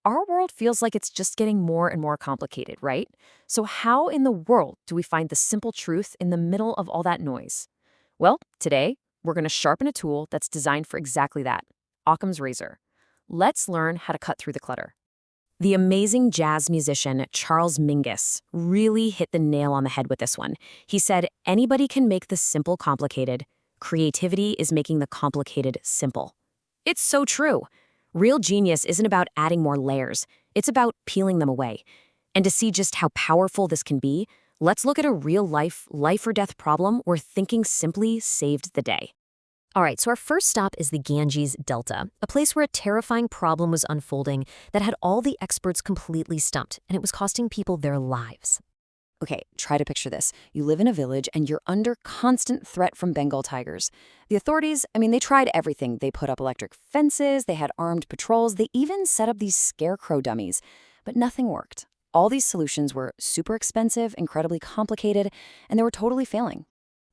Our world feels like it's just getting more and more complicated, right? So how in the world do we find the simple truth in the middle of all that noise? Well, today, we're going to sharpen a tool that's designed for exactly that, Occam's razor. Let's learn how to cut through the clutter. The amazing jazz musician Charles Mingus really hit the nail on the head with this one. He said, anybody can make the simple complicated. Creativity is making the complicated simple. It's so true. Real genius isn't about adding more layers. It's about peeling them away. And to see just how powerful this can be, let's look at a real-life, life-or-death problem where thinking simply saved the day. All right, so our first stop is the Ganges Delta, a place where a terrifying problem was unfolding that had all the experts completely stumped, and it was costing people their lives. Okay, try to picture this. You live in a village and you're under constant threat from Bengal tigers. The authorities, they tried everything. They put up electric fences, they had armed patrols, they even set up these scarecrow dummies. But nothing worked. All these solutions were super expensive, incredibly complicated, and they were totally failing.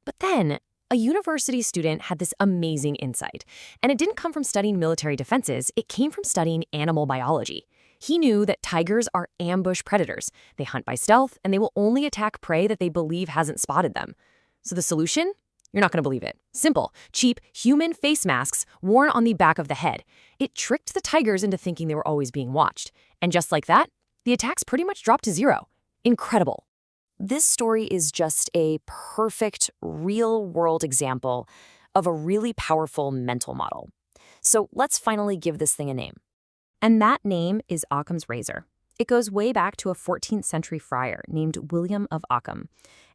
But then, a university student had this amazing insight. And it didn't come from studying military defenses, it came from studying animal biology. He knew that tigers are ambush predators. They hunt by stealth, and they will only attack prey that they believe hasn't spotted them. So the solution? You're not going to believe it. Simple, cheap, human face masks worn on the back of the head. It tricked the tigers into thinking they were always being watched. And just like that, the attacks pretty much dropped to zero. Incredible. This story is just a perfect, real-world example of a really powerful mental model. So let's finally give this thing a name. And that name is Occam's razor. It goes way back to a 14th century friar named William of Occam.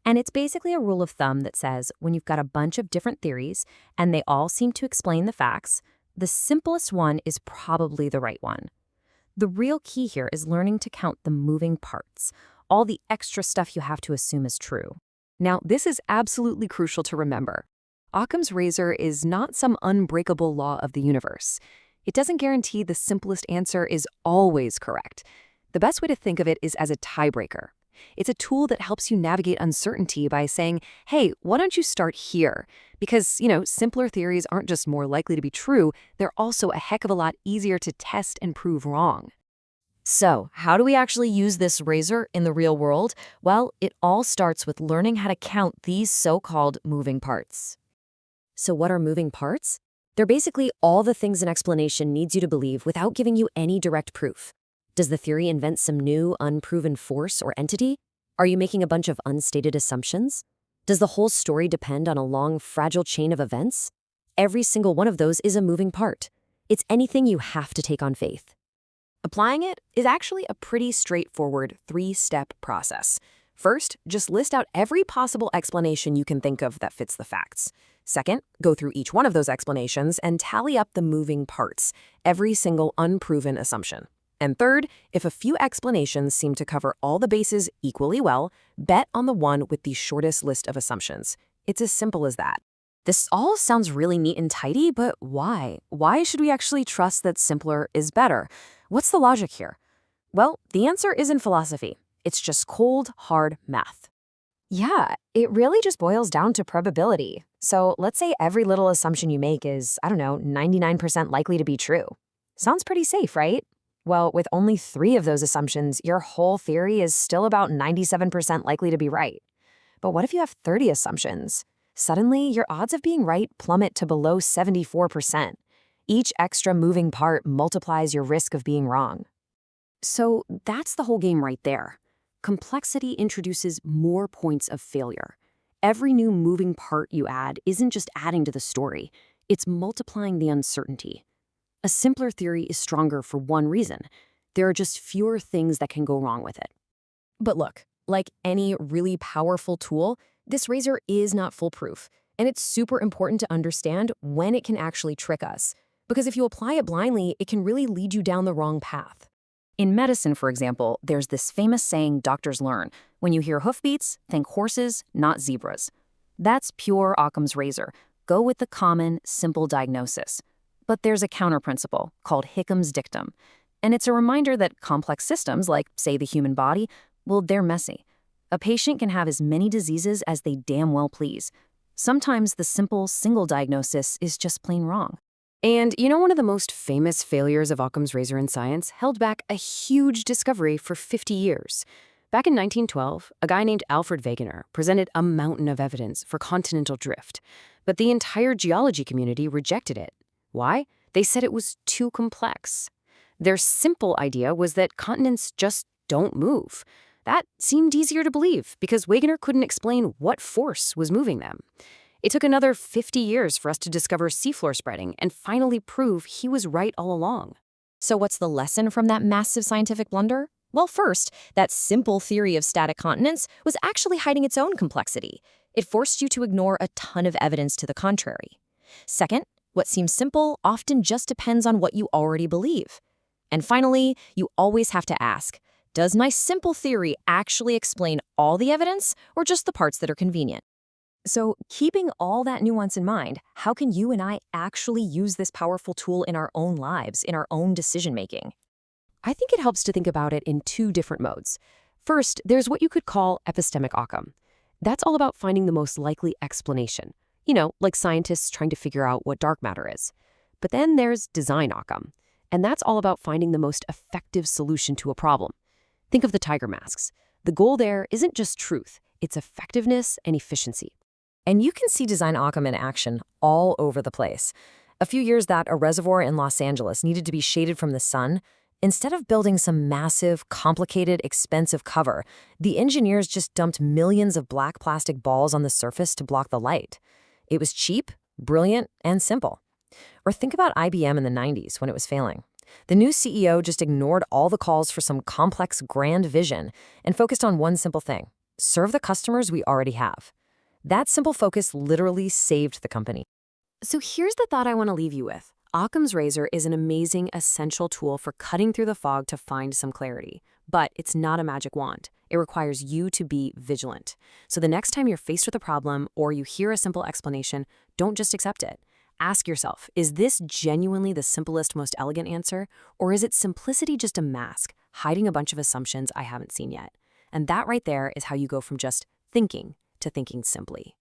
And it's basically a rule of thumb that says when you've got a bunch of different theories and they all seem to explain the facts, the simplest one is probably the right one. The real key here is learning to count the moving parts, all the extra stuff you have to assume is true. Now, this is absolutely crucial to remember. Occam's razor is not some unbreakable law of the universe. It doesn't guarantee the simplest answer is always correct. The best way to think of it is as a tiebreaker. It's a tool that helps you navigate uncertainty by saying, hey, why don't you start here? Because, simpler theories aren't just more likely to be true, they're also a heck of a lot easier to test and prove wrong. So, how do we actually use this razor in the real world? Well, it all starts with learning how to count these so-called moving parts. So what are moving parts? They're basically all the things an explanation needs you to believe without giving you any direct proof. Does the theory invent some new, unproven force or entity? Are you making a bunch of unstated assumptions? Does the whole story depend on a long, fragile chain of events? Every single one of those is a moving part. It's anything you have to take on faith. Applying it is actually a pretty straightforward 3-step process. First, just list out every possible explanation you can think of that fits the facts. Second, go through each one of those explanations and tally up the moving parts, every single unproven assumption. And third, if a few explanations seem to cover all the bases equally well, bet on the one with the shortest list of assumptions. It's as simple as that. This all sounds really neat and tidy, but why? Why should we actually trust that simpler is better? What's the logic here? Well, the answer is in philosophy. It's just cold, hard math. Yeah, it really just boils down to probability. So let's say every little assumption you make is, 99% likely to be true. Sounds pretty safe, right? Well, with only 3 of those assumptions, your whole theory is still about 97% likely to be right. But what if you have 30 assumptions? Suddenly, your odds of being right plummet to below 74%. Each extra moving part multiplies your risk of being wrong. So that's the whole game right there. Complexity introduces more points of failure. Every new moving part you add isn't just adding to the story, it's multiplying the uncertainty. A simpler theory is stronger for one reason. There are just fewer things that can go wrong with it. But look, like any really powerful tool, this razor is not foolproof, and it's super important to understand when it can actually trick us. Because if you apply it blindly, it can really lead you down the wrong path. In medicine, for example, there's this famous saying doctors learn: when you hear hoofbeats, think horses, not zebras. That's pure Occam's razor. Go with the common, simple diagnosis. But there's a counter-principle called Hickham's dictum. And it's a reminder that complex systems, like, say, the human body, well, they're messy. A patient can have as many diseases as they damn well please. Sometimes the simple, single diagnosis is just plain wrong. And you know, one of the most famous failures of Occam's razor in science held back a huge discovery for 50 years. Back in 1912, a guy named Alfred Wegener presented a mountain of evidence for continental drift, but the entire geology community rejected it. Why? They said it was too complex. Their simple idea was that continents just don't move. That seemed easier to believe because Wegener couldn't explain what force was moving them. It took another 50 years for us to discover seafloor spreading and finally prove he was right all along. So what's the lesson from that massive scientific blunder? Well, first, that simple theory of static continents was actually hiding its own complexity. It forced you to ignore a ton of evidence to the contrary. Second, what seems simple often just depends on what you already believe. And finally, you always have to ask, does my simple theory actually explain all the evidence or just the parts that are convenient? So, keeping all that nuance in mind, how can you and I actually use this powerful tool in our own lives, in our own decision-making? I think it helps to think about it in two different modes. First, there's what you could call epistemic Occam. That's all about finding the most likely explanation. You know, like scientists trying to figure out what dark matter is. But then there's design Occam, and that's all about finding the most effective solution to a problem. Think of the tiger masks. The goal there isn't just truth, it's effectiveness and efficiency. And you can see design Occam in action all over the place. A few years that a reservoir in Los Angeles needed to be shaded from the sun, instead of building some massive, complicated, expensive cover, the engineers just dumped millions of black plastic balls on the surface to block the light. It was cheap, brilliant, and simple. Or think about IBM in the 90s when it was failing. The new CEO just ignored all the calls for some complex, grand vision and focused on one simple thing: serve the customers we already have. That simple focus literally saved the company. So here's the thought I want to leave you with. Occam's razor is an amazing, essential tool for cutting through the fog to find some clarity. But it's not a magic wand. It requires you to be vigilant. So the next time you're faced with a problem or you hear a simple explanation, don't just accept it. Ask yourself, is this genuinely the simplest, most elegant answer? Or is it simplicity just a mask, hiding a bunch of assumptions I haven't seen yet? And that right there is how you go from just thinking to thinking simply.